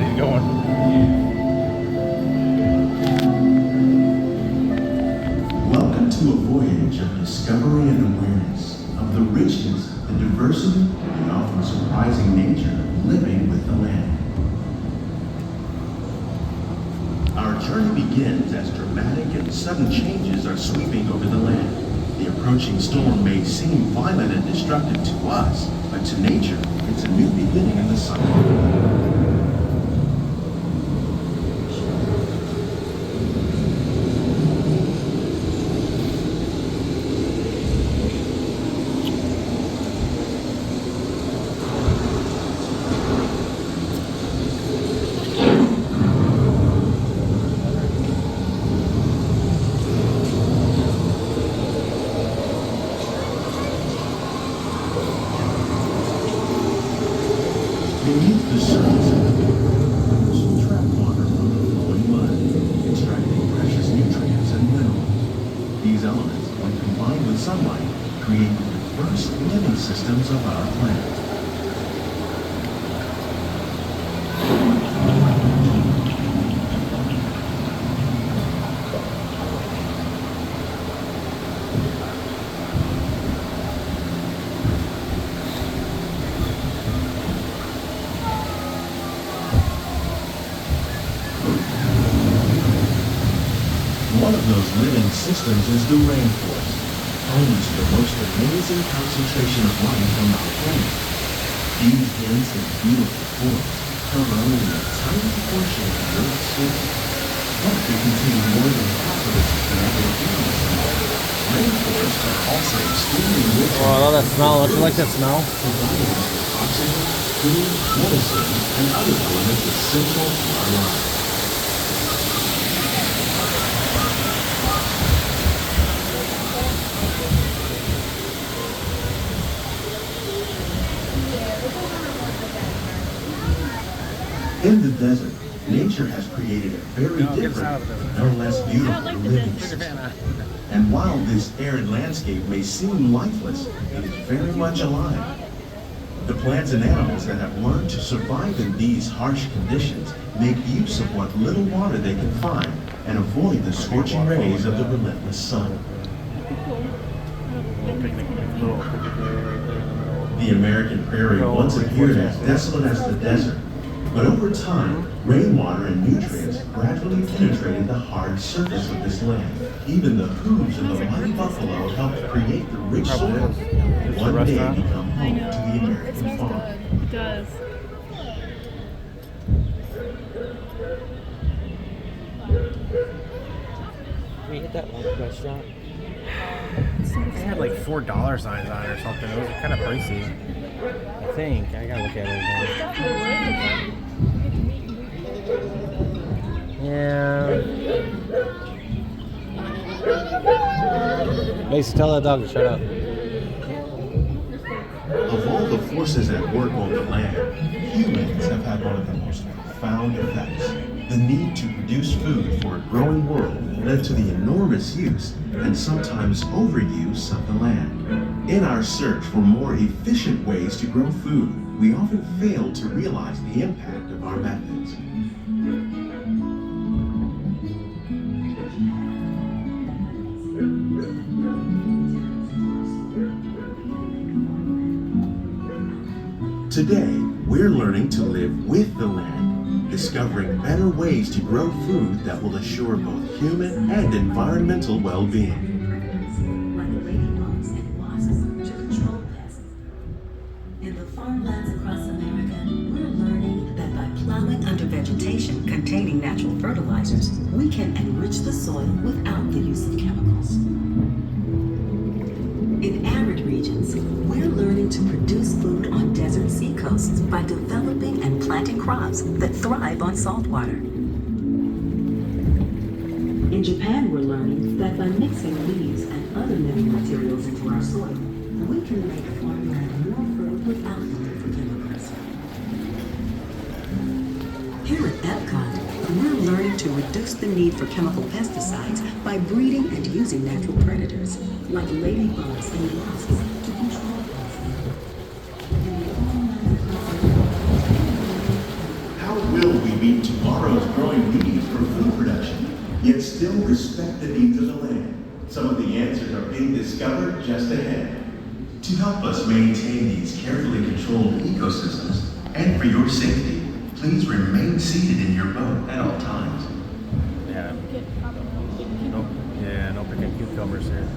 he's going. Welcome to a voyage of discovery and awareness of the richness, the diversity, and the often surprising nature of living with the land. Our journey begins as dramatic and sudden changes are sweeping over the land. The approaching storm may seem violent and destructive to us, but to nature, it's a new beginning in the cycle. Beneath the surface of the ocean, trap water from the flowing mud, extracting precious nutrients and minerals. These elements, when combined with sunlight, create the diverse living systems of our planet. One of those living systems is the rainforest, home to the most amazing concentration of life on our planet. These dense and beautiful forests cover only a tiny portion of the Earth's surface, but they contain more than half of its genetic material. Rainforests are also extremely rich. Oh, I love that smell. Don't you like that smell? Providing us with oxygen, food, medicine, and other elements essential to our lives. In the desert, nature has created a very different, no less beautiful living system. And while this arid landscape may seem lifeless, it is very much alive. The plants and animals that have learned to survive in these harsh conditions make use of what little water they can find and avoid the scorching rays of the relentless sun. The American prairie once appeared as desolate as the desert. But over time, rainwater and nutrients gradually penetrated the hard surface of this land. Even the hooves of the mighty buffalo helped create the rich soil that would one day become home to the American farm. It does. We hit that one restaurant. They had like $4 signs on it or something. It was kind of pricey. I think. I gotta look at it again. Yeah. Mason, tell that dog to shut up. Of all the forces at work on the land, humans have had one of the most profound effects. The need to produce food for a growing world led to the enormous use and sometimes overuse of the land. In our search for more efficient ways to grow food, we often fail to realize the impact of our methods. Today, we're learning to live with the land, discovering better ways to grow food that will assure both human and environmental well-being. In the farmlands across America, we're learning that by plowing under vegetation containing natural fertilizers, we can enrich the soil without the use of chemicals. In arid regions, we're learning to produce food on desert seacoasts by developing and planting crops that thrive on salt water. In Japan, we're learning that by mixing leaves and other living materials into our soil, we can make farmland more fertile without the need for chemicals. Here at Epcot, we're learning to reduce the need for chemical pesticides by breeding and using natural predators, like ladybugs and wasps, to control pests. How will we meet tomorrow's growing needs for food production, yet still respect the needs of the land? Some of the answers are being discovered just ahead. To help us maintain these carefully controlled ecosystems, and for your safety, please remain seated in your boat at all times. Yeah. Nope. Yeah, no picking cucumbers here.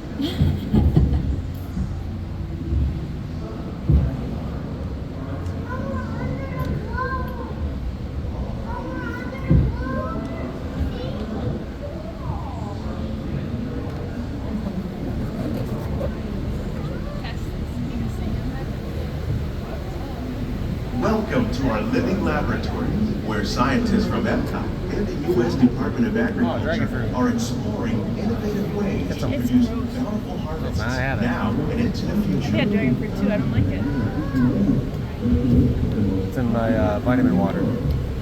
Welcome to our living laboratory, where scientists from Epcot and the U.S. Department of Agriculture are exploring innovative ways to produce bountiful harvests now and into the future. I had dragon fruit too. I don't like it. It's in my vitamin water.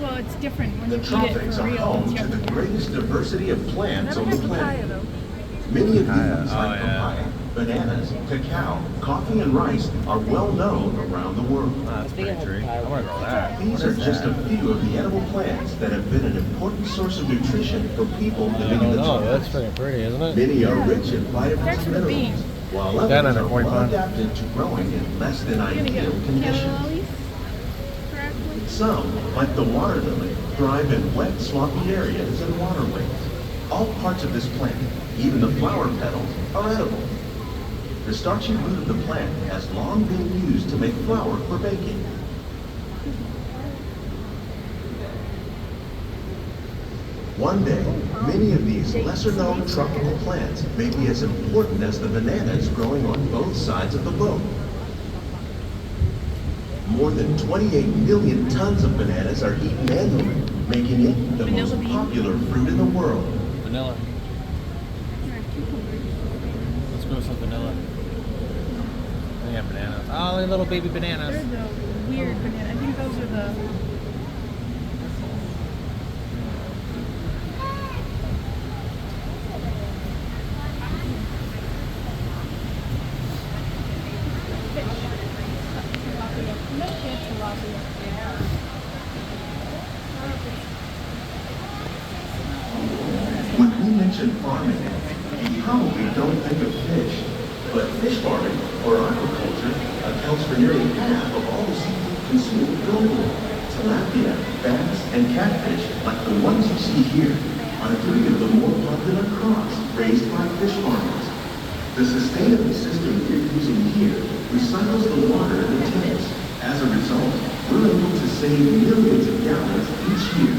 Well, it's different when The you eat it tropics for are real. home It's to the different. greatest diversity of I plants don't on the have papaya planet. though. Many of these, Papaya. like Oh, yeah. papaya, bananas, cacao, coffee, and rice, are well known around the world. Oh, that's a pretty tree. I want to grow that. These What are is just a that? few of the edible plants that have been an important source of nutrition for people I living in don't the know. That's tropics. pretty pretty, isn't it? Many are rich in vitamins Thanks and for the minerals, bean. while That others and a are koi well pond. adapted to growing in less than You're gonna get ideal calla conditions. lilies, correctly? Some, like the water lily, thrive in wet, swampy areas and waterways. All parts of this plant, even the flower petals, are edible. The starchy root of the plant has long been used to make flour for baking. One day, many of these lesser-known tropical plants may be as important as the bananas growing on both sides of the boat. More than 28 million tons of bananas are eaten annually, making it the most Vanilla bean. popular fruit in the world. Vanilla. Let's go with some vanilla. They have bananas. Oh, they're little baby They're bananas. the weird banana. I think those are the. When we mention farming, you probably don't think of fish, but fish farming, or aquaculture, accounts for nearly half of all the seafood consumed globally. Tilapia, bass, and catfish, like the ones you see here, are three of the more popular crops raised by fish farmers. The sustainable system we're using here recycles the water in the tanks. As a result, we're able to save millions of gallons each year.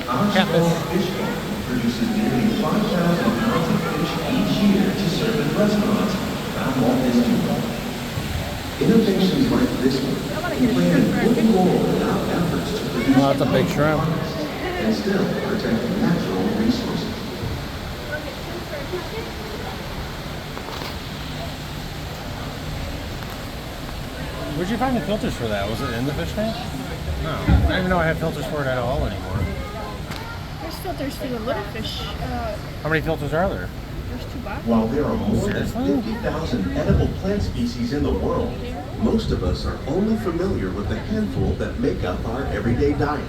Our small fish farm produces nearly 5,000 pounds of fish each year to serve in restaurants around Walt Disney World. Innovations like this one play an important role in our efforts to produce Oh, that's a big shrimp. products and still protect natural resources. Where'd you find the filters for that? Was it in the fish tank? No. I didn't even know I had filters for it at all anymore. There's filters for the little fish. How many filters are there? There's 2 boxes. While there are more than Seriously? 50,000 edible plant species in the world, most of us are only familiar with the handful that make up our everyday diet.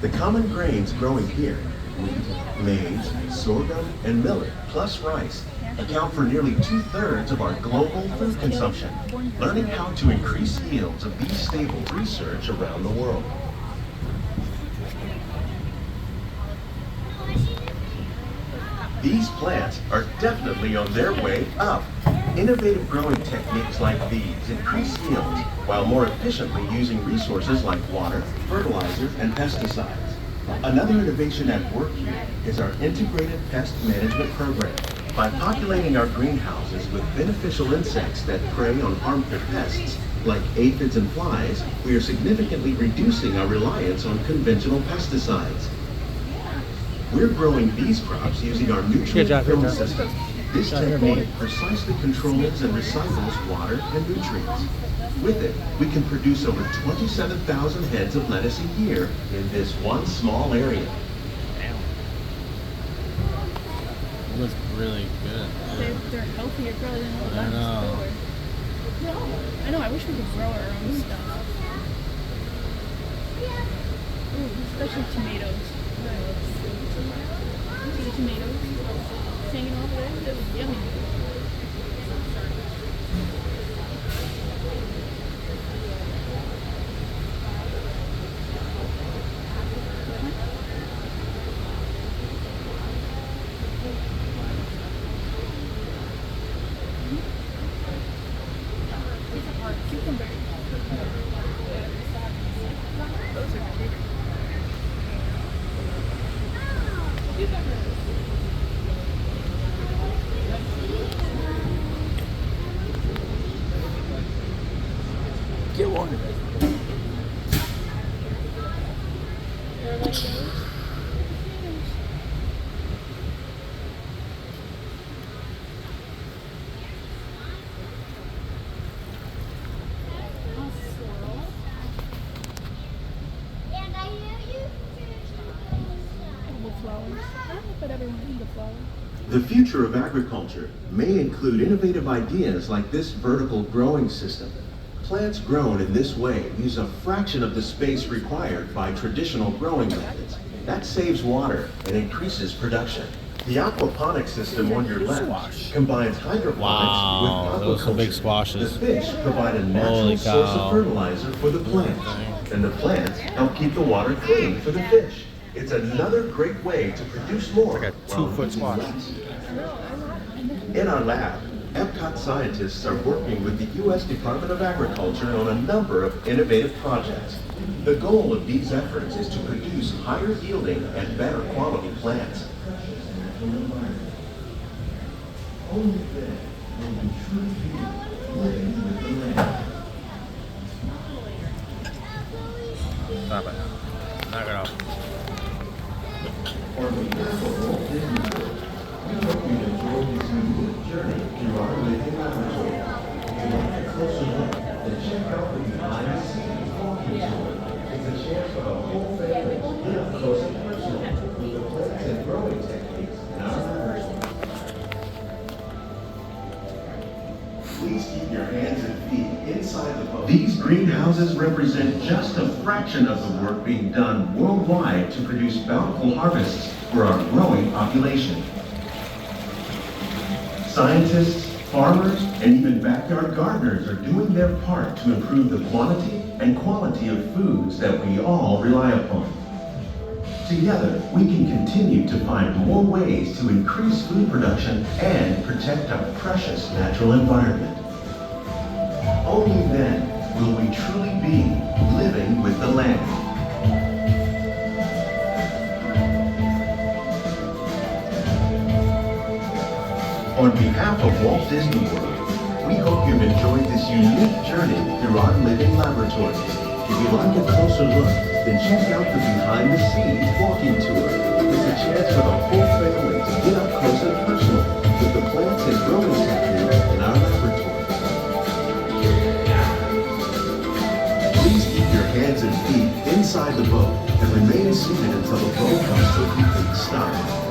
The common grains growing here, wheat, maize, sorghum, and millet, plus rice, account for nearly 2/3 of our global food consumption. Learning how to increase yields of these staples research around the world. These plants are definitely on their way up. Innovative growing techniques like these increase yields while more efficiently using resources like water, fertilizers, and pesticides. Another innovation at work here is our integrated pest management program. By populating our greenhouses with beneficial insects that prey on harmful pests, like aphids and flies, we are significantly reducing our reliance on conventional pesticides. We're growing these crops using our nutrient job, film good job. system. This technique precisely controls and recycles water and nutrients. With it, we can produce over 27,000 heads of lettuce a year in this one small area. It was really good. They're healthier, girl, than what I know. I know, I wish we could grow our own stuff. Ooh, especially tomatoes. See the tomatoes hanging over there? That was yummy. Cucumber. Those are big. Get one. They're like those. Edible flowers. I don't know if I'd ever want to eat a flower. The future of agriculture may include innovative ideas like this vertical growing system. Plants grown in this way use a fraction of the space required by traditional growing methods. That saves water and increases production. The aquaponics system on your left Squash. combines hydroponics Wow, with those are big aquaculture. squashes. The fish provide a natural Holy source cow. of fertilizer for the plants, and the plants help keep the water clean for the fish. It's another great way to produce more. It's like a 2-foot squash. In our lab, Epcot scientists are working with the U.S. Department of Agriculture on a number of innovative projects. The goal of these efforts is to produce higher yielding and better quality plants. Only then will we truly be living with the land. Stop it. Knock it off. On behalf of Walt Disney World, we hope you enjoyed this unique journey through our living laboratory. If you'd like a closer look, then check out the behind-the-scenes walking tour. It's a chance for the whole family to get up close and personal with the plants and growing techniques in our laboratory. Please keep your hands and feet inside the boat. These greenhouses represent just a fraction of the work being done worldwide to produce bountiful harvests for our growing population. Scientists, farmers, and even backyard gardeners are doing their part to improve the quantity and quality of foods that we all rely upon. Together, we can continue to find more ways to increase food production and protect our precious natural environment. Only then will we truly be living with the land. On behalf of Walt Disney World, we hope you've enjoyed this unique journey through our living laboratories. If you'd like a closer look, then check out the behind-the-scenes walking tour. It's a chance for the whole family to get up close and personal with the plants and growing techniques in our laboratory. Please keep your hands and feet inside the boat and remain seated until the boat comes to a complete stop.